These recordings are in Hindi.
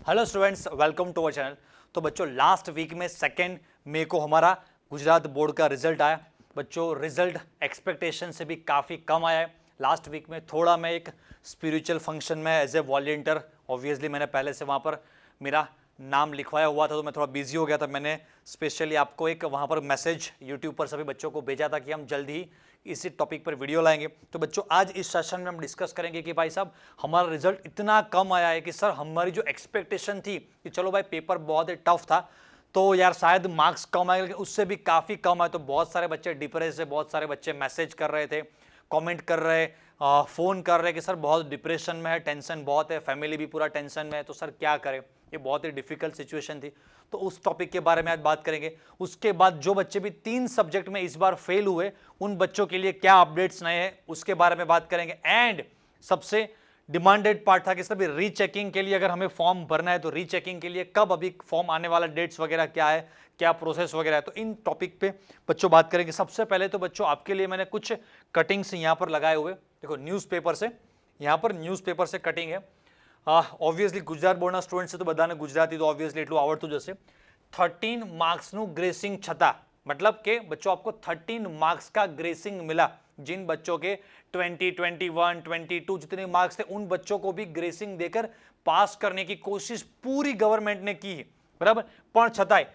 Hello students, welcome to our channel. तो बच्चों, लास्ट वीक में 2 मई को हमारा गुजरात बोर्ड का रिजल्ट आया। बच्चों, रिजल्ट एक्सपेक्टेशन से भी काफ़ी कम आया है। लास्ट वीक में थोड़ा मैं एक स्पिरिचुअल फंक्शन में एज ए वॉलंटियर, ऑब्वियसली मैंने पहले से वहाँ पर मेरा नाम लिखवाया हुआ था, तो मैं थोड़ा बिजी हो गया था। मैंने स्पेशली आपको एक वहाँ पर मैसेज यूट्यूब पर सभी बच्चों को भेजा था कि हम जल्द ही इसी टॉपिक पर वीडियो लाएंगे। तो बच्चों, आज इस सेशन में हम डिस्कस करेंगे कि भाई साहब, हमारा रिजल्ट इतना कम आया है कि सर हमारी जो एक्सपेक्टेशन थी कि चलो भाई पेपर बहुत ही टफ था, तो यार शायद मार्क्स कम आए, लेकिन उससे भी काफ़ी कम आए। तो बहुत सारे बच्चे डिप्रेस है, बहुत सारे बच्चे मैसेज कर रहे थे, कमेंट कर रहे, फ़ोन कर रहे कि सर बहुत डिप्रेशन में है, टेंशन बहुत है, फैमिली भी पूरा टेंशन में है, तो सर क्या करें। ये बहुत ही डिफिकल्ट सिचुएशन थी। तो उस टॉपिक के बारे में आज बात करेंगे। उसके बाद जो बच्चे भी 3 सब्जेक्ट में इस बार फेल हुए, उन बच्चों के लिए क्या अपडेट्स नए हैं उसके बारे में बात करेंगे। एंड सबसे डिमांडेड पार्ट था कि सर रीचेकिंग के लिए अगर हमें फॉर्म भरना है तो रीचेकिंग के लिए कब अभी फॉर्म आने वाला, डेट्स वगैरह क्या है, क्या प्रोसेस वगैरह है, तो इन टॉपिक पे बच्चों बात करेंगे। सबसे पहले तो बच्चों आपके लिए मैंने कुछ कटिंग्स यहाँ पर लगाए हुए, देखो न्यूज़पेपर से, यहाँ पर न्यूज़पेपर से कटिंग है। ઓબ્વિયસલી ગુજરાત બોર્ડના સ્ટુડન્ટ છે તો બધાને ગુજરાતી તો ઓબ્વિયસલી એટલું આવડતું જ હશે। 13 માર્ક્સનું ग्रेसिंग छता, मतलब कि बच्चों आपको 13 मार्क्स का ग्रेसिंग मिला। जिन बच्चों के 20, 21, 22 जितने मार्क्स थे, उन बच्चों को भी ग्रेसिंग देकर पास करने की कोशिश पूरी गवर्नमेंट ने की है, बराबर। पण छतांय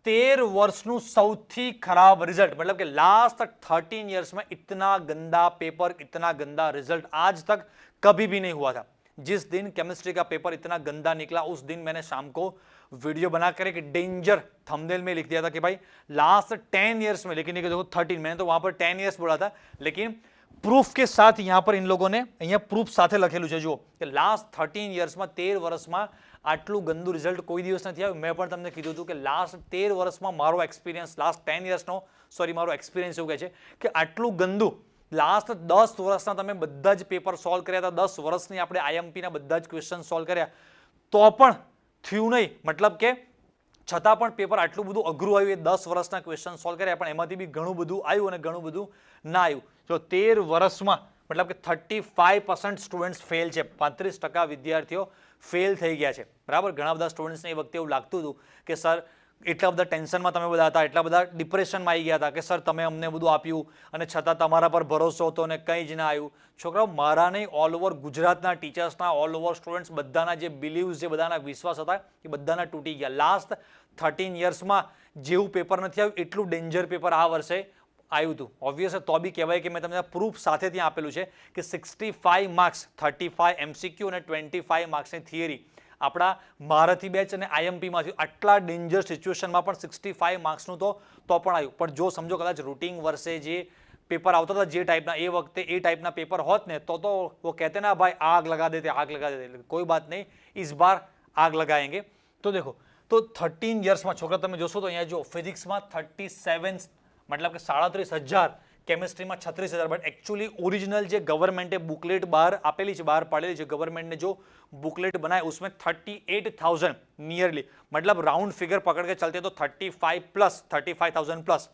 13 वर्षનું સૌથી खराब रिजल्ट, मतलब कि लास्ट 13 ईयर्स में इतना गंदा पेपर, इतना गंदा रिजल्ट आज तक कभी भी नहीं हुआ था। जिस दिन केमिस्ट्री का पेपर इतना गंदा निकला, उस दिन मैंने शाम को वीडियो बनाकर एक डेंजर थंबनेल में लिख दिया था कि भाई लास्ट 10 ईयर्स में, लेकिन देखो 13, मैंने तो वहां पर 10 ईयर्स बोला था, लेकिन प्रूफ के साथ यहां पर इन लोगों ने અહીંયા प्रूफ સાથે લખેલું છે। જો કે લાસ્ટ 13 યર્સમાં, 13 વર્ષમાં આટલું ગંદુ રિઝલ્ટ કોઈ દિવસ નથી આવ્યું। મેં પણ તમને કીધું હતું કે લાસ્ટ 13 વર્ષમાં મારો એક્સપિરિયન્સ, લાસ્ટ 10 યર્સનો સોરી મારો એક્સપિરિયન્સ એવું કહે છે કે આટલું ગંદુ લાસ્ટ 10 વર્ષના તમે બધા જ પેપર સોલ્વ કર્યા હતા, 10 વર્ષની આપણે આઈએમપીના બધા જ ક્વેશ્ચન સોલ્વ કર્યા, તો પણ થયું નહીં। मतलब કે છતાં પણ પેપર આટલું બધું અઘરું આવ્યું, એ 10 વર્ષના ક્વેશ્ચન સોલ્વ કર્યા, પણ એમાંથી બી ઘણું બધું આવ્યું અને ઘણું બધું ના આવ્યું। જો 13 વર્ષમાં मतलब કે 35% સ્ટુડન્ટ્સ ફેલ છે, 35% વિદ્યાર્થીઓ ફેલ થઈ ગયા છે, બરાબર। ઘણા બધા સ્ટુડન્ટ્સને એ વખતે એવું લાગતું હતું કે સર એટલા બધા ટેન્શનમાં તમે બધા હતા, એટલા બધા ડિપ્રેશનમાં આવી ગયા હતા કે સર તમે અમને બધું આપ્યું અને છતાં તમારા પર ભરોસો હતો અને કંઈ જ ના આવ્યું। છોકરાઓ, મારા નહીં, ઓલ ઓવર ગુજરાતના ટીચર્સના, ઓલ ઓવર સ્ટુડન્ટ્સ બધાના જે બિલીવ્સ, જે બધાના વિશ્વાસ હતા, એ બધાના તૂટી ગયા। લાસ્ટ 13 યર્સમાં જેવું પેપર નથી આવ્યું એટલું ડેન્જર પેપર આ વર્ષે આવ્યું હતું। ઓબ્વિયસ તો બી કહેવાય કે મેં તમને પ્રૂફ સાથે ત્યાં આપેલું છે કે 65 માર્ક્સ, 35 એમસીક્યુ અને 25 માર્ક્સની થિયરી આપણા મહારથી બેચ અને આઈએમપીમાંથી આટલા ડેન્જર સિચ્યુએશનમાં પણ 65 માર્ક્સનું તો પણ આવ્યું। પણ જો સમજો કદાચ રૂટિન વર્ષે જે પેપર આવતા હતા જે ટાઈપના, એ વખતે એ ટાઈપના પેપર હોત ને તો वो कहते ना भाई आग लगा देते, आग लगा देते। कोई बात नहीं, इस बार आग लगाएंगे। तो देखो, तो 13 યર્સમાં છોકરા તમે જોશો તો અહીંયા જો ફિઝિક્સમાં 37, मतलब કે 37,000, કેમિસ્ટ્રીમાં 36,000, બટ एक्चुअली ओरिजिनल जो गवर्नमेंट बुकलेट बाहर आपेली है, बाहर पाड़ेली है, गवर्नमेंट ने जो बुकलेट बनाए उसमें 38,000 नियरली, मतलब राउंड फिगर पकड़ के चलते तो 35 प्लस, 35,000 प्लस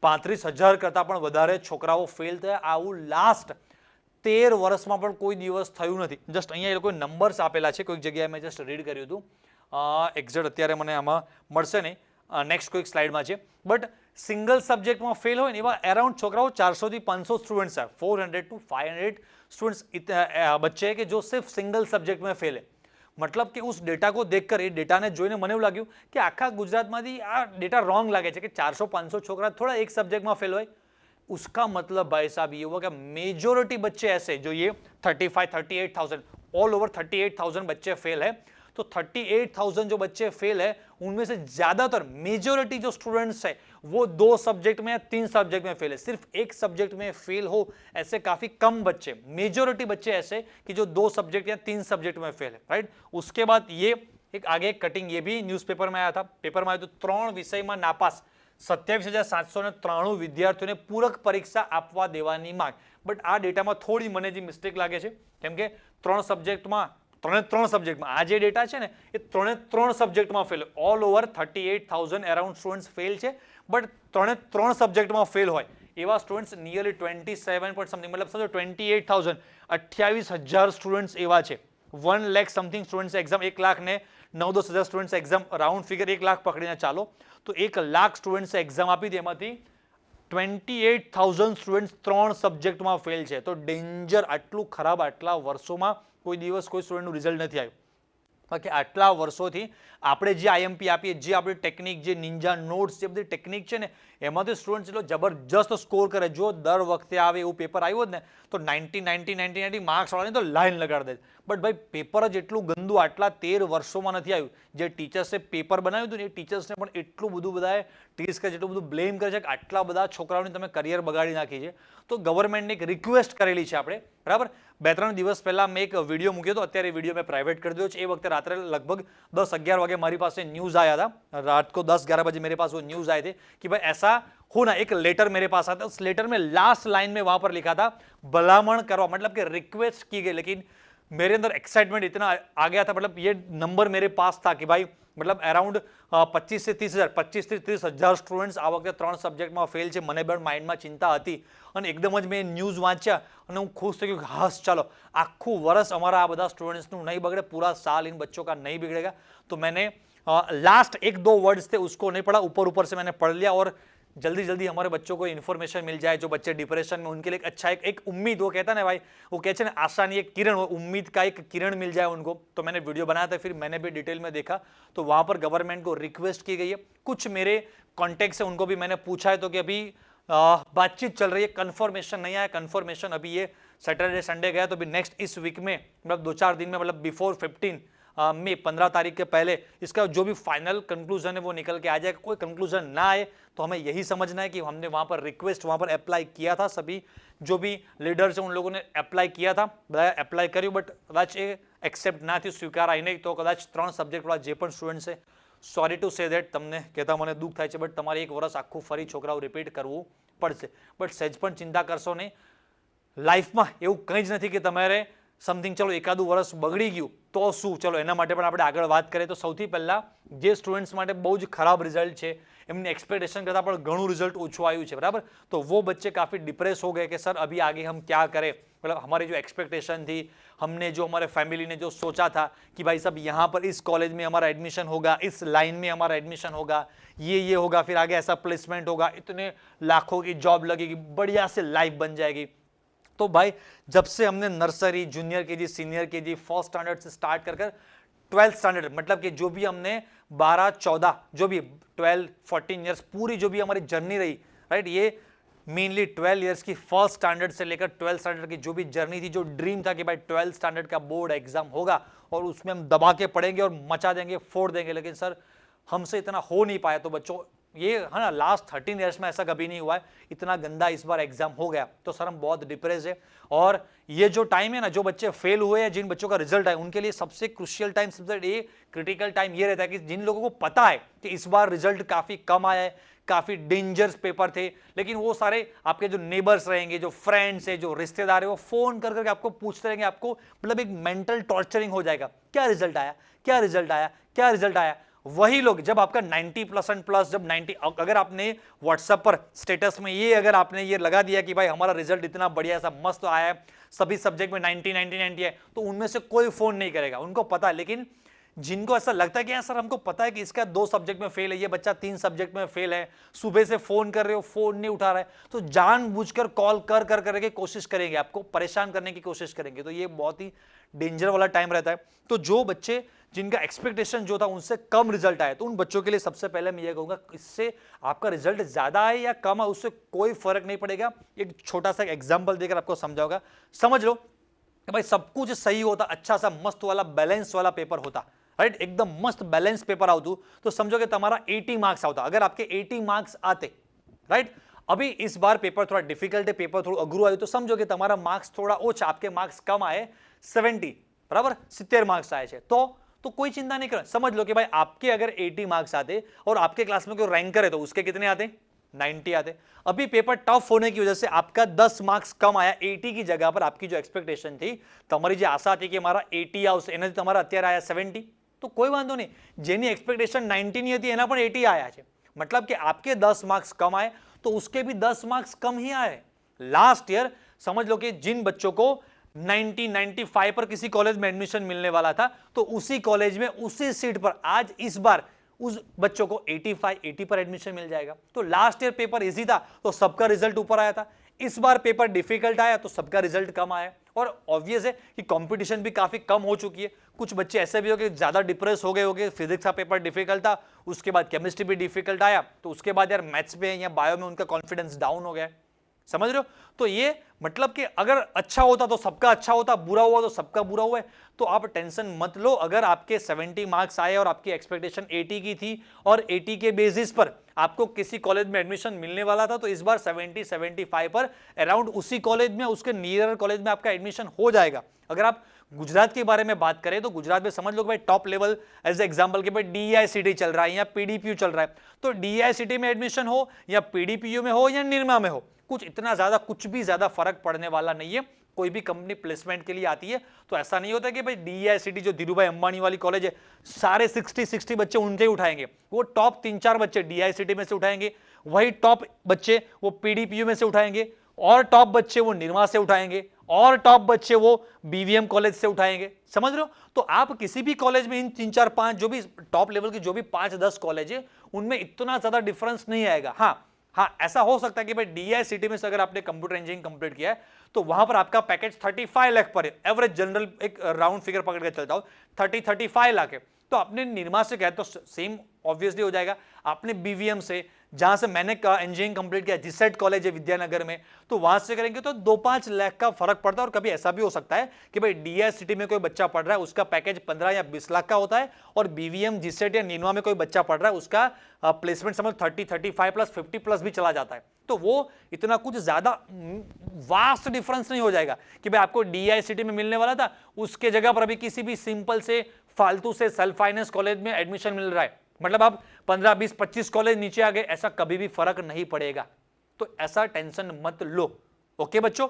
35,000 करता पण वधारे छोकराओ फेल थया। आवुं लास्ट 13 વર્ષમાં પણ કોઈ દિવસ થયું નથી। જસ્ટ અહીંયા એ લોકોએ નંબર્સ આપેલા છે, કોઈક જગ્યાએ મેં જસ્ટ રીડ કર્યું હતું, એક્ઝેક્ટ અત્યારે મને આમાં મળશે નહીં, નેક્સ્ટ કોઈક સ્લાઇડમાં છે। બટ સિંગલ સબ્જેક્ટમાં ફેલ હોય ને એવા અરાઉન્ડ છોકરાઓ 400 થી 500 સ્ટુડન્ટ્સ है, 400 to 500 स्टूडेंट्स बच्चे हैं कि जो सिर्फ सिंगल सब्जेक्ट में फेल है। मतलब कि उस डेटा को देखकर, ये डेटा ने જોઈને મને એવું લાગ્યું કે આખા ગુજરાતમાંથી આ ડેટા રોંગ લાગે છે કે 400-500 છોકરા થોડા એક સબ્जेक्टમાં फेल હોય। उसका मतलब भाई साहब ये हुआ कि मेजोरिटी बच्चे ऐसे, जो ये 38,000 ऑल ओवर 38,000 बच्चे फेल है, तो 38,000 जो बच्चे फेल है उनमें से ज्यादातर मेजोरिटी जो स्टूडेंट्स है वो 2 सब्जेक्ट में या 3 सब्जेक्ट में फेल है। सिर्फ एक सब्जेक्ट में फेल हो ऐसे काफी कम बच्चे, मेजोरिटी बच्चे ऐसे कि जो 2 सब्जेक्ट या 3 सब्जेक्ट में फेल है, राइट। उसके बाद ये एक आगे कटिंग, ये भी न्यूज़पेपर में आया था, पेपर में आया तो 3 विषय में नापास 27,793 विद्यार्थियों ने पूरक परीक्षा आपवा देवानी मांग। बट आ डेटा में थोड़ी मने जी मिस्टेक लागे छे, केम के 3 सब्जेक्ट में, 3 सब्जेक्ट में आ जे डेटा है ने ए 3 सब्जेक्ट में fail, all over 38,000 around students fail है, बट 3 सब्जेक्ट में फेल होय एवा स्टूडेंट्स नियरली 27 पॉइंट समथिंग, मतलब समझो 28,000, 28,000 स्टूडेंट्स एवा छे। 1 lakh something students exam, 1 lakh ने 9-10 હજાર students exam, round figure 1 lakh પકડીને ચાલો તો 1 લાખ સ્ટુડન્ટ્સ એક્ઝામ આપી હતી, એમાંથી 28,000 સ્ટુડન્ટ્સ 3 સબ્જેક્ટમાં ફેલ છે. તો ડેન્જર, આટલું ખરાબ આટલા વર્ષોમાં કોઈ દિવસ કોઈ સ્ટુડન્ટનું રિઝલ્ટ નથી આવ્યું. બાકી આટલા વર્ષોથી આપણે જે આઈએમપી આપીએ, જે આપણી ટેકનિક, જે નિંજા નોટ્સ, જે બધી ટેકનિક છે ને, એમાંથી સ્ટુડન્ટ એટલો જબરજસ્ત સ્કોર કરે. જો દર વખતે આવે એવું પેપર આવ્યું જ ને તો 90 માર્ક્સ વાળાની તો લાઈન લગાડી દે. બટ ભાઈ પેપર જ એટલું ગંદુ આટલા 13 વર્ષોમાં નથી આવ્યું. જે ટીચર્સે પેપર બનાવ્યું હતું ને એ ટીચર્સને પણ એટલું બધું બધાએ ટીસ કરે, જેટલું બધું બ્લેમ કરે છે કે આટલા બધા છોકરાઓની તમે કરિયર બગાડી નાખી છે. તો ગવર્મેન્ટને એક રિક્વેસ્ટ કરેલી છે આપણે, બરાબર. 2-3 દિવસ પહેલા મેં એક વિડીયો મૂક્યો હતો, અત્યારે વિડીયો મેં પ્રાઇવેટ કરી દીધો છે. એ વખતે રાત્રે લગભગ 10-11 વાગે મારી પાસે न्यूज आया था, रात को 10-11 बजे मेरे पास वो न्यूज आए थे कि भाई ऐसा होना. एक लेटर मेरे पास आता, उस लेटर में लास्ट लाइन में वहां पर लिखा था भलामण करवा, मतलब कि रिक्वेस्ट की गई. लेकिन मेरे अंदर एक्साइटमेंट इतना आ गया था, मतलब ये नंबर मेरे पास था कि भाई मतलब अराउंड 25 से 30 હજાર સ્ટુડન્ટ્સ આ વખતે 3 સબ્જેક્ટમાં ફેલ છે. મને પણ માઇન્ડમાં ચિંતા હતી અને એકદમ જ મેં ન્યૂઝ વાંચ્યા અને હું ખુશ થઈ ગયો કે હાસ ચાલો આખું વર્ષ અમારા આ બધા સ્ટુડન્ટ્સનું નહીં બગड़े, पूरा साल इन बच्चों का नहीं बिगड़ेगा. तो मैंने लास्ट 1-2 वर्ड्स थे उसको नहीं पढ़ा, ऊपर से मैंने पढ़ लिया और जल्दी जल्दी हमारे बच्चों को इन्फॉर्मेशन मिल जाए. जो बच्चे डिप्रेशन में, उनके लिए एक अच्छा एक उम्मीद, वो कहता है ना भाई, वो कहते हैं ना आशा नहीं एक किरण, वो उम्मीद का एक किरण मिल जाए उनको. तो मैंने वीडियो बनाया था, फिर मैंने भी डिटेल में देखा तो वहां पर गवर्नमेंट को रिक्वेस्ट की गई है. कुछ मेरे कॉन्टेक्ट से उनको भी मैंने पूछा है तो कि अभी बातचीत चल रही है, कन्फर्मेशन नहीं आया. कन्फर्मेशन अभी ये सैटरडे संडे गया तो अभी नेक्स्ट इस वीक में, मतलब 2-4 दिन में, मतलब बिफोर 15 मई, 15 तारीख के पहले इसका जो भी फाइनल कंक्लूजन है वो निकल के आ जाएगा. कोई कंक्लूजन ना आए तो हमें यही समझना है कि हमने वहां पर रिक्वेस्ट वहां पर अप्लाई किया था. सभी जो भी लीडर्स हैं उन लोगों ने अप्लाई किया था, બધા એપ્લાય કર્યું, બટ કદાચ એ એક્સેપ્ટ ના થયું, સ્વીકારાય નહીં. તો કદાચ 3 સબ્જેક્ટવાળા જે પણ સ્ટુડન્ટ છે, સોરી ટુ સે ધેટ, તમને કહેતા મને દુઃખ થાય છે, બટ તમારે 1 વર્ષ આખું ફરી છોકરાઓ રિપીટ કરવું પડશે. બટ સહેજ પણ ચિંતા કરશો નહીં, લાઈફમાં એવું કંઈ જ નથી કે તમારે સમથિંગ ચલો એકાદું વર્ષ બગડી ગયું તો શું, ચલો એના માટે પણ આપણે આગળ વાત કરીએ. તો સૌથી પહેલાં જે સ્ટુડન્ટ્સ માટે બહુ જ ખરાબ રિઝલ્ટ છે, એમની एक्सपेक्टेशन करता પણ ઘણું રિઝલ્ટ ઓછું આવ્યું છે, બરાબર. तो वो बच्चे काफ़ी डिप्रेस हो गए कि सर अभी आगे हम क्या करें, मतलब हमारी जो एक्सपेक्टेशन थी, हमने जो हमारे फैमिली ने जो सोचा था कि भाई साहब यहाँ पर इस कॉलेज में हमारा एडमिशन होगा, इस लाइन में हमारा एडमिशन होगा, ये होगा, फिर आगे ऐसा प्लेसमेंट होगा, इतने लाखों की जॉब लगेगी, बढ़िया से लाइफ बन जाएगी. तो भाई जब से हमने nursery, junior KG, senior KG, first standard से स्टार्ट कर 12th स्टैंडर्ड, मतलब कि जो भी हमने 12-14 जो भी 12-14 ईयर्स पूरी जो भी हमारी जर्नी रही, राइट, ये मेनली 12 ईयर्स की फर्स्ट स्टैंडर्ड से लेकर 12th स्टैंडर्ड की जो भी जर्नी थी, जो ड्रीम था कि भाई 12th स्टैंडर्ड का बोर्ड एग्जाम होगा और उसमें हम दबा के पढ़ेंगे और मचा देंगे, फोड़ देंगे. लेकिन सर हमसे इतना हो नहीं पाया. तो बच्चों ये है ना, लास्ट 13 ईयर्स में ऐसा कभी नहीं हुआ है, इतना गंदा इस बार एग्जाम हो गया. तो सर हम बहुत डिप्रेस है. और ये जो टाइम है ना, जो बच्चे फेल हुए हैं, जिन बच्चों का रिजल्ट है, उनके लिए सबसे क्रुशियल टाइम, सबसे क्रिटिकल टाइम ये रहता है कि जिन लोगों को पता है कि इस बार रिजल्ट काफी कम आया है, काफी डेंजरस पेपर थे, लेकिन वो सारे आपके जो नेबर्स रहेंगे, जो फ्रेंड्स है, जो रिश्तेदार है, वो फोन कर करके आपको पूछते रहेंगे. आपको मतलब एक मेंटल टॉर्चरिंग हो जाएगा, क्या रिजल्ट आया, क्या रिजल्ट आया, क्या रिजल्ट आया. वही लोग जब आपका 90% प्लस, जब 90, अगर आपने व्हाट्सएप पर स्टेटस में ये अगर आपने ये लगा दिया कि भाई हमारा रिजल्ट इतना बढ़िया सा मस्त आया है, सभी सब्जेक्ट में 90 है, तो उनमें से कोई फोन नहीं करेगा, उनको पता है. लेकिन जिनको ऐसा लगता है कि यार सर हमको पता है कि इसका 2 सब्जेक्ट में फेल है, ये बच्चा 3 सब्जेक्ट में फेल है, सुबह से फोन कर रहे हो, फोन नहीं उठा रहा है, तो जानबूझकर कॉल कर करके कोशिश करेंगे, आपको परेशान करने की कोशिश करेंगे. तो ये बहुत ही डेंजर वाला टाइम रहता है. तो जो बच्चे जिनका एक्सपेक्टेशन जो था उनसे कम रिजल्ट आया, तो उन बच्चों के लिए सबसे पहले मैं ये कहूंगा, इससे आपका रिजल्ट ज्यादा आए या कम आए उससे कोई फर्क नहीं पड़ेगा. एक छोटा सा एग्जांपल देकर आपको समझाऊंगा. समझ लो कि भाई सब कुछ सही होता, अच्छा सा मस्त वाला बैलेंस वाला पेपर होता, राइट, एकदम मस्त बैलेंस पेपर આવતું, तो समझो कि तुम्हारा 80 मार्क्स આવતા. अगर आपके 80 मार्क्स आते, राइट, अभी इस बार पेपर थोड़ा डिफिकल्ट है, पेपर थोड़ा अघरू आयु, तो समझो कि तुम्हारा मार्क्स थोड़ा ओछा, आपके मार्क्स कम आए, 70, बराबर 70 मार्क्स आए. तो कोई चिंता नहीं करो. समझ लो कि भाई आपके अगर 80 मार्क्स आते और आपके क्लास में कोई रैंकर है तो उसके कितने आते, 90 आते. अभी पेपर टफ होने की वजह से आपका 10 मार्क्स कम आया, 80 की जगह पर आपकी जो एक्सपेक्टेशन थी, તમારી જે આશા હતી કે મારા 80 આવશે, એનાથી તમારા અત્યારે આયા 70, તો કોઈ વાંધો નહીં. જેની एक्सपेक्टेशन 90 ની હતી એના પણ 80 આયા છે, मतलब कि आपके 10 मार्क्स कम आए तो उसके भी 10 मार्क्स कम ही आए. लास्ट ईयर समझ लो कि जिन बच्चों को 95 पर किसी कॉलेज में एडमिशन मिलने वाला था, तो उसी कॉलेज में उसी सीट पर आज इस बार उस बच्चों को 80 पर एडमिशन मिल जाएगा। तो लास्ट ईयर पेपर इजी था तो सबका रिजल्ट ऊपर आया था, इस बार पेपर डिफिकल्ट आया तो सबका रिजल्ट कम आया। और ऑब्वियस है कि कंपटीशन भी काफी कम हो चुकी है। कुछ बच्चे ऐसे भी हो गए ज्यादा डिप्रेस हो गए होंगे, फिजिक्स का पेपर डिफिकल्ट था, उसके बाद केमिस्ट्री भी डिफिकल्ट आया, तो उसके बाद यार मैथ्स में या बायो में उनका कॉन्फिडेंस डाउन हो गया। समझ रहे हो? तो ये मतलब कि अगर अच्छा होता तो सबका अच्छा होता, बुरा हुआ तो सबका बुरा हुआ है। तो आप टेंशन मत लो। अगर आपके 70 मार्क्स आए और आपकी एक्सपेक्टेशन 80 की थी और 80 के बेसिस पर आपको किसी कॉलेज में एडमिशन मिलने वाला था, तो इस बार 70-75 पर अराउंड उसी कॉलेज में, उसके नियर कॉलेज में आपका एडमिशन हो जाएगा। अगर आप गुजरात के बारे में बात करें तो गुजरात में समझ लो भाई टॉप लेवल एज एग्जांपल के भाई DICT चल रहा है या PDPU चल रहा है, तो DICT में एडमिशन हो या PDPU में हो या निरमा में हो, कुछ इतना ज्यादा कुछ भी ज्यादा फर्क पड़ने वाला नहीं है। कोई भी कंपनी प्लेसमेंट के लिए आती है तो ऐसा नहीं होता कि भाई DICT जो धीरूभाई अंबानी वाली कॉलेज है सारे 60 बच्चे उनके ही उठाएंगे, वो टॉप 3-4 बच्चे DICT में से उठाएंगे, वही टॉप बच्चे वो PDPU में से उठाएंगे, और टॉप बच्चे वो निरमा से उठाएंगे, और टॉप बच्चे वो BVM कॉलेज से उठाएंगे। समझ रहे हो? तो आप किसी भी कॉलेज में इन 3-4-5 जो भी टॉप लेवल की जो भी 5-10 कॉलेज है उनमें इतना ज्यादा डिफरेंस नहीं आएगा। हाँ, ऐसा हो सकता है कि भाई DICT में से अगर आपने कंप्यूटर इंजीनियरिंग कंप्लीट किया है तो वहां पर आपका पैकेज 35 लाख पर है, एवरेज जनरल एक राउंड फिगर पकड़ के चलता हूं 30-35 लाख है। तो आपने निरमा से कहा तो सेम ऑब्वियसली हो जाएगा। आपने BVM से, जहां से मैंने इंजीनियरिंग कंप्लीट किया GSET कॉलेज है विद्यानगर में, तो वहां से करेंगे तो 2-5 लाख का फर्क पड़ता है। और कभी ऐसा भी हो सकता है कि भाई DICT में कोई बच्चा पढ़ रहा है उसका पैकेज 15 या 20 लाख का होता है, और BVM GSET या निरमा में कोई बच्चा पढ़ रहा है उसका प्लेसमेंट समझ 30-35 प्लस 50 प्लस भी चला जाता है। तो वो इतना कुछ ज्यादा वास्ट डिफरेंस नहीं हो जाएगा कि भाई आपको DICT में मिलने वाला था उसके जगह पर अभी किसी भी सिंपल से फालतू से सेल्फ फाइनेंस कॉलेज में एडमिशन मिल रहा है, मतलब आप 15-20-25 कॉलेज नीचे आ गए, ऐसा कभी भी फर्क नहीं पड़ेगा। तो ऐसा टेंशन मत लो। ओके बच्चों,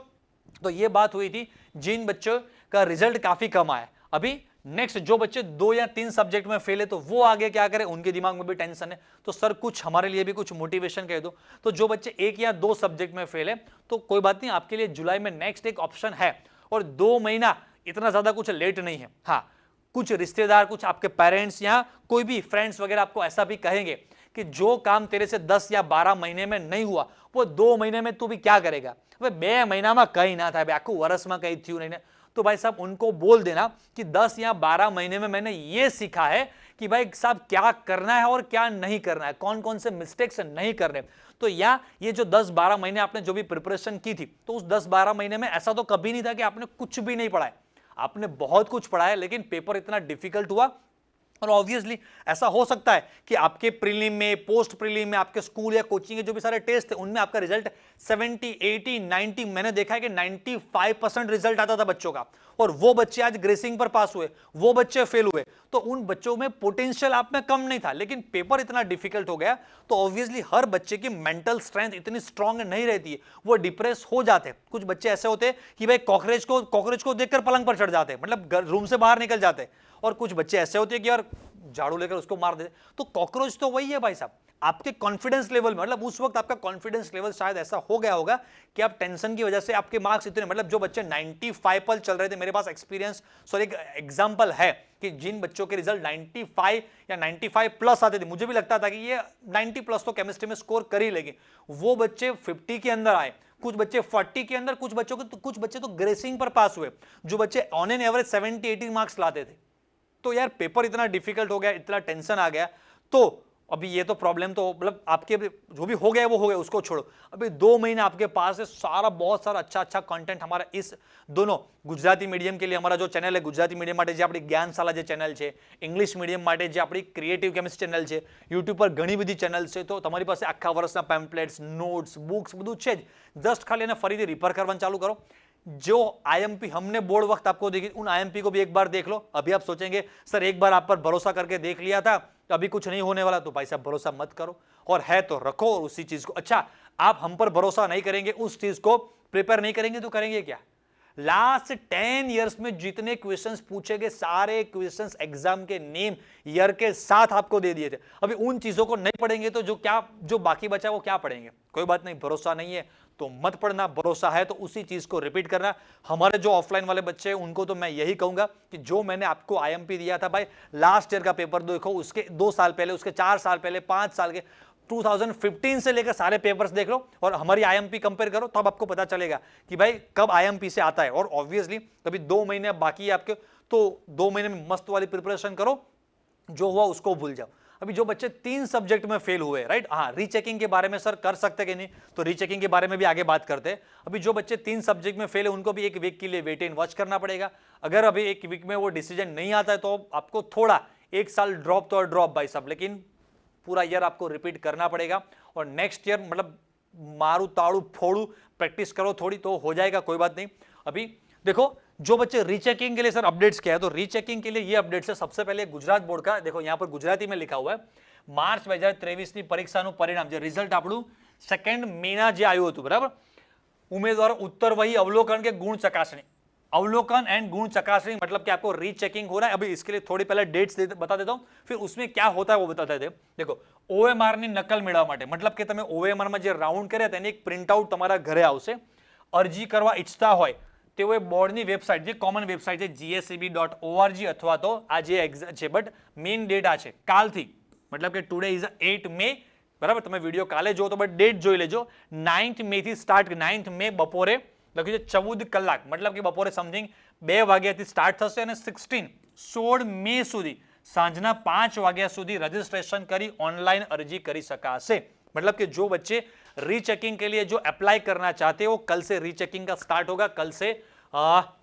तो ये बात हुई थी जिन बच्चों का रिजल्ट काफी कम आया। अभी नेक्स्ट जो बच्चे 2 या 3 सब्जेक्ट में फेल है तो वो आगे क्या करें, उनके दिमाग में भी टेंशन है। तो सर कुछ हमारे लिए भी कुछ मोटिवेशन कह दो। तो जो बच्चे 1 या 2 सब्जेक्ट में फेल है तो कोई बात नहीं, आपके लिए जुलाई में नेक्स्ट एक ऑप्शन है, और 2 महीना इतना ज्यादा कुछ लेट नहीं है। हाँ, कुछ रिश्तेदार, कुछ आपके पेरेंट्स या कोई भी फ्रेंड्स वगैरह आपको ऐसा भी कहेंगे कि जो काम तेरे से 10 या 12 महीने में नहीं हुआ वो 2 महीने में तू भी क्या करेगा, भाई 2 महीना में कहीं ना था, आखो वर्ष में कहीं थी नहीं। तो भाई साहब उनको बोल देना कि 10 या 12 महीने में मैंने ये सीखा है कि भाई साहब क्या करना है और क्या नहीं करना है, कौन कौन से मिस्टेक्स नहीं करने। तो या ये जो 10-12 महीने आपने जो भी प्रिपरेशन की थी, तो उस 10-12 महीने में ऐसा तो कभी नहीं था कि आपने कुछ भी नहीं पढ़ा है, आपने बहुत कुछ पढ़ा है, लेकिन पेपर इतना डिफिकल्ट हुआ। और ऑब्वियसली ऐसा हो सकता है कि आपके प्रीलिम में, पोस्ट प्रीलिम में, आपके स्कूल या कोचिंग के जो भी सारे टेस्ट थे उनमें आपका रिजल्ट 70, 80, 90, मैंने देखा है कि 95% रिजल्ट आता था बच्चों का, और वो बच्चे आज ग्रेसिंग पर पास हुए, वो बच्चे फेल हुए। तो उन बच्चों में पोटेंशियल आप में कम नहीं था, लेकिन पेपर इतना डिफिकल्ट हो गया तो ऑब्वियसली हर बच्चे की मेंटल स्ट्रेंथ इतनी स्ट्रांग नहीं रहती है, वो डिप्रेस हो जाते हैं। कुछ बच्चे ऐसे होते हैं कि भाई कॉकरोच को देखकर पलंग पर चढ़ जाते हैं, मतलब रूम से बाहर निकल जाते हैं। और कुछ बच्चे ऐसे होते हैं कि यार झाड़ू लेकर उसको मार देते। तो कॉकरोच तो वही है भाई साहब, आपके कॉन्फिडेंस लेवल में, मतलब उस वक्त आपका कॉन्फिडेंस लेवल शायद ऐसा हो गया होगा कि आप टेंशन की वजह से आपके मार्क्स इतने, मतलब जो बच्चे 95 पर चल रहे थे, मेरे पास एक्सपीरियंस सॉरी एक एग्जांपल है कि जिन बच्चों के रिजल्ट 95 या 95 प्लस आते थे, मुझे भी लगता था कि ये 90 प्लस तो केमिस्ट्री में स्कोर कर ही लेंगे, वो बच्चे 50 के अंदर आए, कुछ बच्चे 40 के अंदर, कुछ बच्चे तो ग्रेसिंग पर पास हुए, जो बच्चे ऑन एन एवरेज 70-80 मार्क्स लाते थे। तो यार पेपर इतना डिफिकल्ट हो गया, इतना टेंशन आ गया, तो अभी ये तो प्रॉब्लम तो मतलब आपके जो भी हो गया वो हो गया, उसको छोड़ो। अभी 2 महीने आपके पास है, बहुत सारा अच्छा कंटेंट हमारा इस दोनों गुजराती मीडियम के लिए हमारा जो चैनल है, गुजराती मीडियम માટે જે આપણી જ્ઞાનશાલા જે ચેનલ છે, ઇંગ્લિશ મીડિયમ માટે જે આપણી ક્રિએટિવ કેમિસ્ટ્રી ચેનલ છે, યુટ્યુબ પર ઘણી બધી ચેનલ છે, તો તમારી પાસે આખા વર્ષના પેમ્પલેટ્સ, નોટ્સ, બુક્સ બધું છે જ, જસ્ટ ખાલી એને ફરીથી રિફર કરવાનું ચાલુ કરો। जो IMP हमने बोर्ड वक्त आपको देखी, उन IMP को भी एक बार देख लो। अभी आप सोचेंगे सर एक बार आप पर भरोसा करके देख लिया था तो अभी कुछ नहीं होने वाला, तो भाई साहब भरोसा मत करो, और है तो रखो और उसी चीज को, अच्छा आप हम पर भरोसा नहीं करेंगे, उस चीज को प्रिपेयर नहीं करेंगे तो करेंगे क्या? लास्ट 10 इयर्स में जितने क्वेश्चंस पूछे गए सारे क्वेश्चंस एग्जाम के नेम ईयर के साथ आपको दे दिए थे। अभी उन चीजों को नहीं पढ़ेंगे तो जो बाकी बचा वो क्या पढ़ेंगे? कोई बात नहीं, भरोसा नहीं है तो मत पढ़ना, भरोसा है तो उसी चीज को रिपीट करना। हमारे जो ऑफलाइन वाले बच्चे हैं उनको तो मैं यही कहूंगा कि जो मैंने आपको आईएमपी दिया था भाई, लास्ट ईयर का पेपर देखो, उसके 2 साल पहले, उसके 4 साल पहले, 5 साल के 2015 से लेकर सारे पेपर्स देख लो और हमारी आईएमपी कंपेयर करो, तब आपको पता चलेगा कि भाई कब आईएमपी से आता है। और ऑब्वियसली कभी 2 महीने बाकी है आपके, तो 2 महीने में मस्त वाली प्रिपरेशन करो, जो हुआ उसको भूल जाओ। अभी जो बच्चे 3 सब्जेक्ट में फेल हुए, राइट, हाँ, रीचेकिंग के बारे में सर कर सकते कि नहीं, तो रीचेकिंग के बारे में भी आगे बात करते हैं। अभी जो बच्चे 3 सब्जेक्ट में फेल है उनको भी 1 वीक के लिए वेट एंड वॉच करना पड़ेगा। अगर अभी 1 वीक में वो डिसीजन नहीं आता है तो आपको थोड़ा 1 साल ड्रॉप तो ड्रॉप भाई साहब, लेकिन पूरा ईयर आपको रिपीट करना पड़ेगा और नेक्स्ट ईयर मतलब मारू ताड़ू फोड़ू प्रैक्टिस करो थोड़ी तो हो जाएगा, कोई बात नहीं। अभी देखो जो बच्चे रीचेकिंग के लिए सर अपडेट्स क्या है, तो रीचेकिंग के लिए ये अपडेट्स है। सबसे पहले गुजरात बोर्ड का देखो, यहाँ पर गुजराती में लिखा हुआ है, मार्च 2023 ની પરીક્ષાનું પરિણામ જે રિઝલ્ટ આપણું 2 મેના જે આવ્યું હતું, બરાબર, ઉમેદવારો उत्तर वही अवलोकन के गुण चकासणी, अवलोकन एंड गुण चकासणी मतलब कि आपको रीचेकिंग हो रहा है। अभी इसके लिए थोड़ी पहले डेट्स बता देता हूं, फिर उसमें क्या होता है वो बताते थे। देखो ओएमआर ની નકલ મેળવવા માટે मतलब કે તમે ઓએમઆર માં જે રાઉન્ડ કર્યા તેની એક પ્રિન્ટ આઉટ તમારા ઘરે આવશે। અરજી કરવા ઈચ્છતા હોય તેઓએ બોર્ડની વેબસાઇટ જે કોમન વેબસાઇટ છે gseb.org અથવા તો આ જે એક્ઝામ છે, બટ મેઇન ડેટ આ છે કાલથી, मतलब કે ટુડે ઇઝ 8 મે, બરાબર, તમે વિડિયો કાલે જો તો બટ ડેટ જોઈ લેજો, 9 મે થી સ્ટાર્ટ, 9 મે બપોરે લખ્યું છે 14 કલાક, मतलब કે બપોરે સમથિંગ 2 વાગ્યાથી સ્ટાર્ટ થશે અને 16 મે સુધી સાંજના 5 વાગ્યા સુધી રજીસ્ટ્રેશન કરી ऑनलाइन अर्जी કરી શકાશે। मतलब कि जो बच्चे रीचेकिंग के लिए जो अप्लाई करना चाहते हो, कल से रीचेकिंग का स्टार्ट होगा, कल से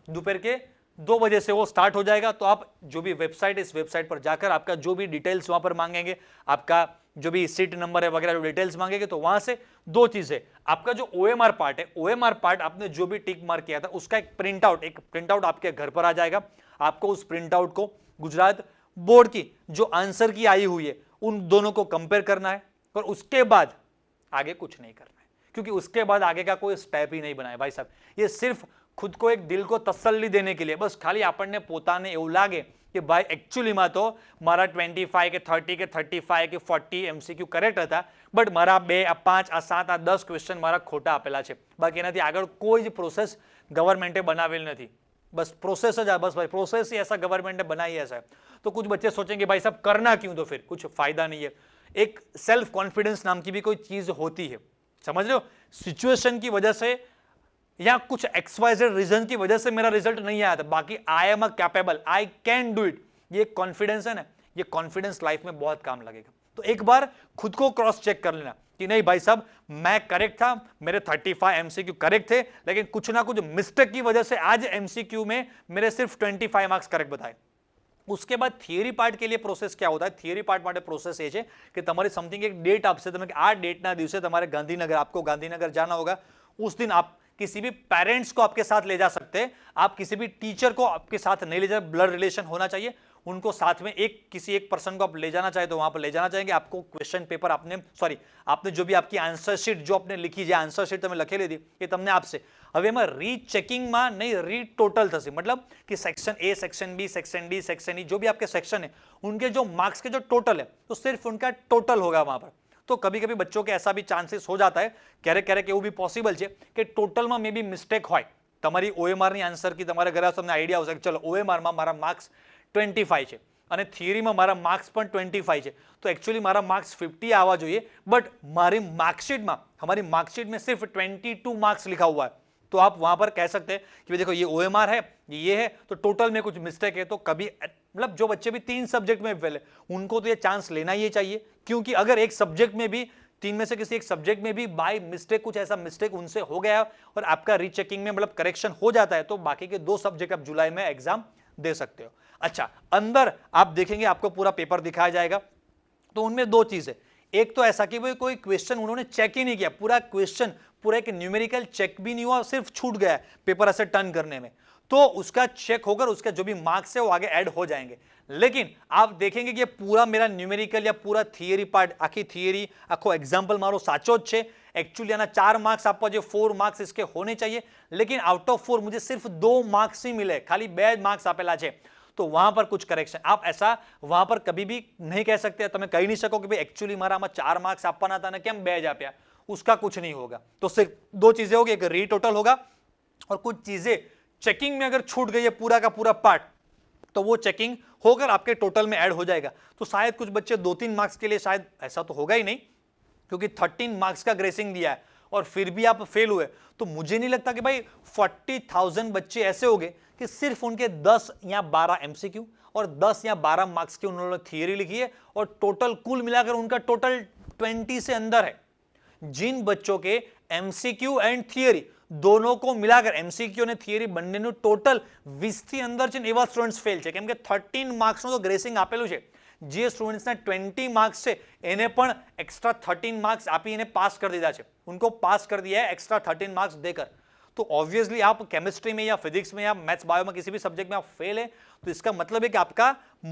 दोपहर के 2 बजे से वो स्टार्ट हो जाएगा। तो आप जो भी वेबसाइट, इस वेबसाइट पर जाकर आपका जो भी डिटेल्स वहां पर मांगेंगे, आपका जो भी सीट नंबर है वगैरह जो डिटेल्स मांगेंगे, तो वहां से 2 चीजें, आपका जो ओएमआर पार्ट है, ओएमआर पार्ट आपने जो भी टिक मार्क किया था उसका एक प्रिंट आउट आपके घर पर आ जाएगा। आपको उस प्रिंट आउट को गुजरात बोर्ड की जो आंसर की आई हुई है उन दोनों को कंपेयर करना है और उसके बाद आगे कुछ नहीं करना है, क्योंकि उसके बाद आगे का कोई स्टेप ही नहीं बनाए भाई साहब। ये सिर्फ खुद को एक दिल को तसल्ली देने के लिए, बस खाली આપણને પોતાને એવું લાગે કે ભાઈ एक्चुअलीમાં તો મારા 25 કે 30 કે 35 કે 40 એમસીક્યુ કરેક્ટ હતા, બટ મારા 2 આ 5 આ 7 આ 10 ક્વેશ્ચન મારા ખોટા આપેલા છે, બાકી એનાથી આગળ કોઈ જ પ્રોસેસ ગવર્મેન્ટે બનાવેલ નથી। बस प्रोसेस है, बस भाई प्रोसेस ही ऐसा गवर्नमेंट ने बनाई है ऐसा। तो कुछ बच्चे सोचेंगे भाई साहब करना क्यों, तो फिर कुछ फायदा नहीं है। एक सेल्फ कॉन्फिडेंस नाम की भी कोई चीज होती है, समझ रहे हो, सिचुएशन की वजह से या कुछ एक्सवाइजेड रीजन की वजह से मेरा रिजल्ट नहीं आया था, बाकी I am a capable, I can do it, ये कॉन्फिडेंस है ना, ये कॉन्फिडेंस लाइफ में बहुत काम लगेगा। तो एक बार खुद को क्रॉस चेक कर लेना कि नहीं भाई साहब मैं करेक्ट था, मेरे 35 एमसीक्यू करेक्ट थे, लेकिन कुछ ना कुछ मिस्टेक की वजह से आज एमसीक्यू में मेरे सिर्फ 25 मार्क्स करेक्ट बताए। उसके बाद थियरी पार्ट के लिए प्रोसेस क्या होता है, थियरी पार्ट માટે प्रोसेस ये है कि તમારી समथिंग एक डेट आपसे, તમે આ ડેટના દિવસે તમારે ગાંધીનગર, आपको गांधीनगर जाना होगा, उस दिन आप किसी भी पेरेंट्स को आपके साथ ले जा सकते हैं, आप किसी भी टीचर को आपके साथ नहीं ले जा, ब्लड रिलेशन होना चाहिए, उनको साथ में किसी एक पर्सन को आप ले जाना चाहे तो वहां पर ले जाना चाहेंगे। आपको क्वेश्चन पेपर आपने जो भी आपकी आंसर शीट जो आपने लिखी है, आंसर शीट તમે લખેલી હતી એ તમને આપશે। હવે એમાં રીચેકિંગમાં નહીં, રીટોટલ થશે, मतलब कि section A, section B, section D, section E, जो भी आपके सेक्शन है उनके जो मार्क्स के जो टोटल है तो सिर्फ उनका टोटल होगा वहां पर। तो कभी कभी बच्चों के ऐसा भी चांसेस हो जाता है, क्यारेक એવું भी पॉसिबल है कि टोटलમાં मे बी मिस्टेक હોય, તમારી ઓએમઆર ની આન્સર की તમારા ઘરે તમને આઈડિયા આવશે કે ચલો ઓએમઆર માં મારા માર્ક્સ 25 છે અને થિયરીમાં મારા માર્ક્સ પણ 25 છે, તો एक्चुअली મારા માર્ક્સ 50 આવવા જોઈએ, બટ મારી मार्कशीट में, हमारी मार्कशीट में सिर्फ 22 मार्क्स लिखा हुआ है। तो आप वहां पर कह सकते हैं कि देखो ये ओएमआर है, ये है, तो टोटल में कुछ मिस्टेक है। तो कभी मतलब जो बच्चे भी 3 सब्जेक्ट में फेल है उनको तो ये चांस लेना ही चाहिए, क्योंकि अगर एक सब्जेक्ट में भी, 3 में से किसी एक सब्जेक्ट में भी बाय मिस्टेक कुछ ऐसा मिस्टेक उनसे हो गया और आपका रीचेकिंग में मतलब करेक्शन हो जाता है, तो बाकी के 2 सब्जेक्ट आप जुलाई में एग्जाम दे सकते हो। अच्छा, अंदर आप देखेंगे आपको पूरा पेपर दिखाया जाएगा, तो उनमें 2 चीज है। एक तो ऐसा कि भाई कोई क्वेश्चन उन्होंने चेक ही नहीं किया, पूरा क्वेश्चन पूरा एक न्यूमेरिकल चेक भी नहीं हुआ, सिर्फ छूट गया पेपर ऐसे टर्न करने में, तो उसका चेक होकर उसका जो भी मार्क्स है वो आगे ऐड हो जाएंगे। लेकिन आप देखेंगे कि पूरा मेरा न्यूमेरिकल या पूरा थियरी पार्ट, आखी थियरी, आखो एग्जाम्पल मारो साचो ज छे। एक्चुअली आना 4 मार्क्स आपवा जो 4 मार्क्स इसके होने चाहिए, लेकिन आउट ऑफ 4 मुझे सिर्फ 2 मार्क्स ही मिले, खाली 2 मार्क्स आपेला छे। तो वहां पर कुछ करेक्शन आप ऐसा वहां पर कभी भी नहीं कह सकते, તમે કહી नहीं सको कि भाई एक्चुअली माराમાં 4 मार्क्स આપવાના હતા ને કેમ 2 જ આપ્યા, उसका कुछ नहीं होगा। तो सिर्फ 2 चीजें होगी, एक रीटोटल होगा और कुछ चीजें चेकिंग में अगर छूट गई है पूरा का पूरा पार्ट, तो वो चेकिंग होकर आपके टोटल में ऐड हो जाएगा। तो शायद कुछ बच्चे 2-3 मार्क्स के लिए, शायद ऐसा तो होगा ही नहीं क्योंकि 13 मार्क्स का ग्रेसिंग दिया है और फिर भी आप फेल हुए। तो मुझे नहीं लगता कि भाई 40,000 बच्चे ऐसे हो गए कि सिर्फ उनके 10 या 12 एमसीक्यू और 10 या 12 मार्क्स की उन्होंने थियरी लिखी है और टोटल कुल मिलाकर उनका टोटल 20 से अंदर है। जिन बच्चों के एमसीक्यू एंड थियरी दोनों को मिलाकर, एमसीक्यू ने थियरी બંનેનું ટોટલ 20 થી અંદર છે, એવા સ્ટુડન્ટ્સ ફેલ છે, કેમ કે 13 માર્ક્સ નો તો ગ્રેસિંગ આપેલું છે। જે સ્ટુડન્ટ્સના 20 માર્ક્સ છે એને પણ एक्स्ट्रा 13 मार्क्स આપી એને પાસ कर दिया છે, उनको पास कर दिया है एक्स्ट्रा 13 मार्क्स देकर। तो ऑब्वियसली आप केमिस्ट्री में या फिजिक्स में या मैथ्स बायो में किसी भी सब्जेक्ट में आप फेल है, तो इसका मतलब है कि आपका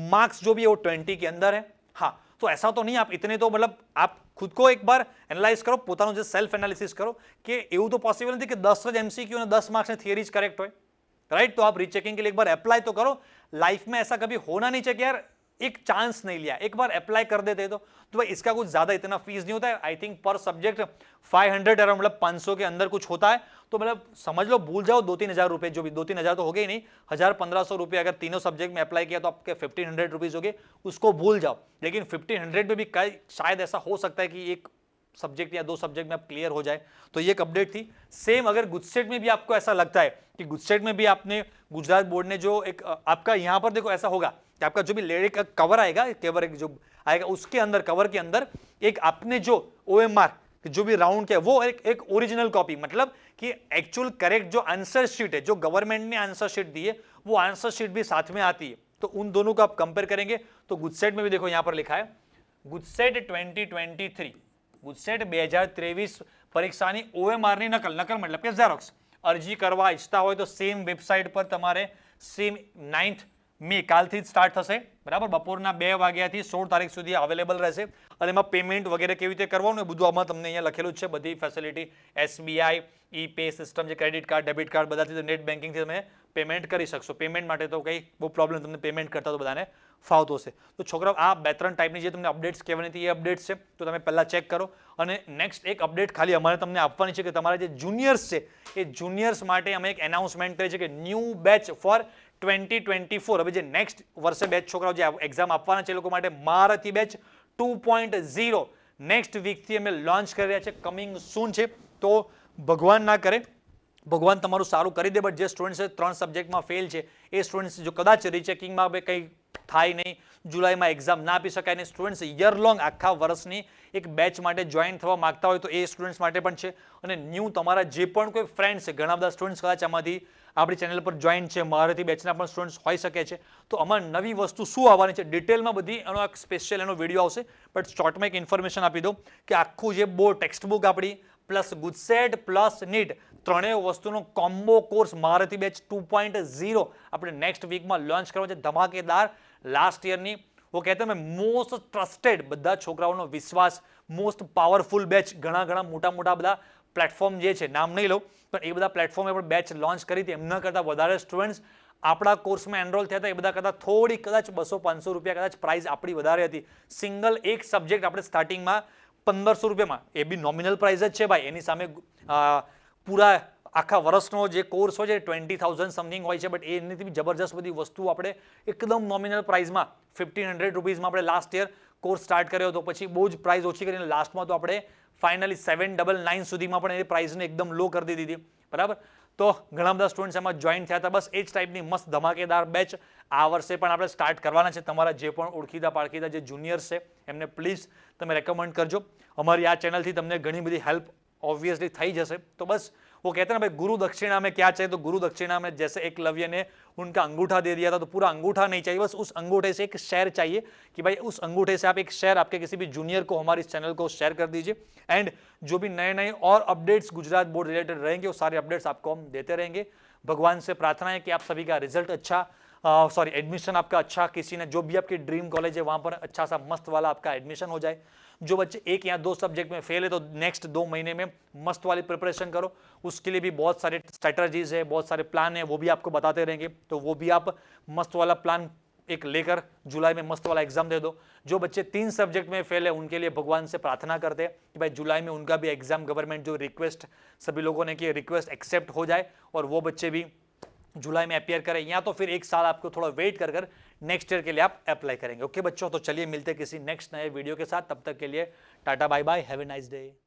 मार्क्स जो भी है वो 20 के अंदर है। हाँ, तो ऐसा तो नहीं आप इतने, तो मतलब आप खुद को एक बार एनालाइज करो, પોતાનું જે સેલ્ફ એનાલિસિસ કરો કે એવું તો પોસિબલ નથી કે 10 જ એમસીક્યू અને 10 मार्क्स ने थियरी ज करेक्ट હોય, राइट। तो आप रीचेकिंग के लिए एक बार अप्लाई तो करो। लाइफ में ऐसा कभी होना नहीं चाहिए कि यार एक चांस नहीं लिया, एक बार अप्लाई कर देते तो भाई इसका कुछ ज्यादा इतना फीस नहीं होता है। आई थिंक पर सब्जेक्ट 500 अराउंड, मतलब 500 के अंदर कुछ होता है। तो मतलब समझ लो भूल जाओ 2-3 हज़ार रुपए, जो भी 2-3 हज़ार तो हो गए ही नहीं, 1,000-1,500 रुपए अगर तीनों सब्जेक्ट में अप्लाई किया तो आपके 1,500 रुपीज हो गए, उसको भूल जाओ। लेकिन 1,500 में भी शायद ऐसा हो सकता है कि एक सब्जेक्ट या 2 सब्जेक्ट में आप क्लियर हो जाए। तो ये एक अपडेट थी। सेम अगर गुजसेट में भी आपको ऐसा लगता है कि गुजसेट में भी आपने गुजरात बोर्ड ने जो एक आपका यहाँ पर देखो ऐसा होगा कि आपका जो भी लेडी का कवर आएगा, कवर एक जो आएगा उसके अंदर, कवर के अंदर एक आपने जो OMR जो भी राउंड किया वो एक ओरिजिनल कॉपी, मतलब कि एक्चुअल करेक्ट जो आंसर शीट है, जो गवर्नमेंट ने आंसर शीट दी है, वो आंसर शीट भी साथ में आती है। तो उन दोनों को आप कंपेयर करेंगे तो गुजसेट में भी देखो यहाँ पर लिखा है गुजसेट 2023, गुजसेट 2023 परीक्षाની OMR ની નકલ मतलब કે ઝેરોક્સ અરજી કરવા ઈચ્છતા હોય તો સેમ વેબસાઇટ પર તમારે સેમ 9th મે કાલથી જ સ્ટાર્ટ થશે, બરાબર। બપોરના 2 વાગ્યાથી 16 તારીખ સુધી અવેલેબલ રહેશે અને એમાં પેમેન્ટ વગેરે કેવી રીતે કરવાનું એ બધું આમાં તમને અહીંયા લખેલું જ છે, બધી ફેસિલિટી SBI ઈ-પે સિસ્ટમ, જે ક્રેડિટ કાર્ડ, ડેબિટ કાર્ડ બધાથી નેટ બેન્કિંગથી તમે પેમેન્ટ કરી શકશો। પેમેન્ટ માટે તો કંઈ બહુ પ્રોબ્લેમ, તમને પેમેન્ટ કરતા તો બધાને ફાવતો હશે। તો છોકરાઓ આ 2-3 ટાઈપની જે તમને અપડેટ્સ કહેવાની હતી એ અપડેટ્સ છે, તો તમે પહેલાં ચેક કરો। અને નેક્સ્ટ એક અપડેટ ખાલી અમારે તમને આપવાની છે કે તમારા જે જુનિયર્સ છે એ જુનિયર્સ માટે અમે એક એનાઉન્સમેન્ટ કરી છે કે ન્યૂ બેચ ફોર 2024, હવે જે નેક્સ્ટ વર્ષે બેચ છોકરાઓ જે એક્ઝામ આપવાના છે એ લોકો માટે મહારથી બેચ 2.0 નેક્સ્ટ વીકથી અમે લોન્ચ કરી રહ્યા છે, કમિંગ સૂન છે। તો ભગવાન ના કરે, ભગવાન તમારું સારું કરી દે, બટ જે સ્ટુડન્ટ્સ 3 સબ્જેક્ટમાં ફેલ છે એ સ્ટુડન્ટ્સ જો કદાચ રીચેકિંગમાં કંઈ થાય નહીં, જુલાઈમાં એક્ઝામ ના આપી શકાય ને સ્ટુડન્ટ્સ યર લોંગ આખા વર્ષની એક બેચ માટે જોઈન થવા માંગતા હોય તો એ સ્ટુડન્ટ્સ માટે પણ છે। અને ન્યૂ તમારા જે પણ કોઈ ફ્રેન્ડ્સ છે, ઘણા બધા સ્ટુડન્ટ્સ કદાચ આમાંથી આપણી ચેનલ પર જોઈન છે, મહારથી બેચના પણ સ્ટુડન્ટ્સ હોઈ શકે છે। તો આમાં નવી વસ્તુ શું આવવાની છે ડિટેલમાં બધી એનો એક સ્પેશિયલ એનો વિડીયો આવશે, બટ શોર્ટમાં એક ઇન્ફોર્મેશન આપી દઉં કે આખું જે બોર્ડ ટેક્સ્ટ બુક આપણી પ્લસ ગુજસેટ પ્લસ નીટ ત્રણેય વસ્તુનો કોમ્બો કોર્સ મહારથી બેચ 2.0 આપણે નેક્સ્ટ વીકમાં લોન્ચ કરવો છે, ધમાકેદાર। લાસ્ટ યરની वो कहते हैं मोस्ट ट्रस्टेड, બધા છોકરાઓનો વિશ્વાસ, મોસ્ટ પાવરફુલ બેચ, ઘણા મોટા બધા પ્લેટફોર્મ જે છે, નામ નહીં લો પણ એ બધા પ્લેટફોર્મે પણ બેચ લોન્ચ કરી હતી, એમના કરતાં વધારે સ્ટુડન્ટ્સ આપણા કોર્સમાં એનરોલ થયા હતા, એ બધા કરતાં થોડી કદાચ 200-500 રૂપિયા કદાચ પ્રાઇસ આપણી વધારે હતી। સિંગલ એક સબ્જેક્ટ આપણે સ્ટાર્ટિંગમાં 1,500 રૂપિયામાં, એ બી નોમિનલ પ્રાઇસ જ છે ભાઈ, એની સામે પૂરા આખા વર્ષનો જે કોર્સ હોય છે 20,000 સમથિંગ હોય છે, બટ એનાથી બી જબરજસ્ત બધી વસ્તુ આપણે એકદમ નોમિનલ પ્રાઇસમાં 1,500 રૂપીઝમાં આપણે લાસ્ટ યર કોર્સ સ્ટાર્ટ કર્યો હતો, પછી બહુ જ પ્રાઇસ ઓછી કરીને લાસ્ટમાં તો આપણે ફાઇનલી 799 સુધીમાં પણ એ પ્રાઇસને એકદમ લો કરી દીધી હતી, બરાબર। તો ઘણા બધા સ્ટુડન્ટ્સ એમાં જોઈન થયા હતા। બસ એ જ ટાઈપની મસ્ત ધમાકેદાર બેચ આ વર્ષે પણ આપણે સ્ટાર્ટ કરવાના છે। તમારા જે પણ ઓળખીતા પાળખીતા જે જુનિયર્સ છે એમને પ્લીઝ તમે રેકમેન્ડ કરજો। અમારી આ ચેનલથી તમને ઘણી બધી હેલ્પ ऑब्वियसली થઈ જશે। तो बस वो कहते हैं ना भाई गुरु दक्षिणा में क्या चाहिए, तो गुरु दक्षिणा में जैसे एकलव्य ने उनका अंगूठा दे दिया था, तो पूरा अंगूठा नहीं चाहिए, बस उस अंगूठे से एक शेयर चाहिए कि भाई उस अंगूठे से आप एक शेयर आपके किसी भी जूनियर को हमारे इस चैनल को शेयर कर दीजिए। एंड जो भी नए नए और अपडेट्स गुजरात बोर्ड रिलेटेड रहेंगे वो सारे अपडेट्स आपको हम देते रहेंगे। भगवान से प्रार्थना है कि आप सभी का रिजल्ट अच्छा, एडमिशन आपका अच्छा, किसी ने जो भी आपकी ड्रीम कॉलेज है वहां पर अच्छा सा मस्त वाला आपका एडमिशन हो जाए। जो बच्चे 1 या 2 सब्जेक्ट में फेल है तो नेक्स्ट 2 महीने में मस्त वाली प्रिपरेशन करो। उसके लिए भी बहुत सारे स्ट्रेटजीज है, बहुत सारे प्लान है, वो भी आपको बताते रहेंगे। तो वो भी आप मस्त वाला प्लान एक लेकर जुलाई में मस्त वाला एग्जाम दे दो। जो बच्चे 3 सब्जेक्ट में फेल है उनके लिए भगवान से प्रार्थना करते हैं कि भाई जुलाई में उनका भी एग्जाम, गवर्नमेंट जो रिक्वेस्ट सभी लोगों ने की रिक्वेस्ट एक्सेप्ट हो जाए और वो बच्चे भी जुलाई में अपियर करें, या तो फिर 1 साल आपको थोड़ा वेट कर नेक्स्ट ईयर के लिए आप अप्लाई करेंगे। ओके बच्चों, तो चलिए मिलते हैं किसी नेक्स्ट नए वीडियो के साथ। तब तक के लिए tata bye bye, have a nice day.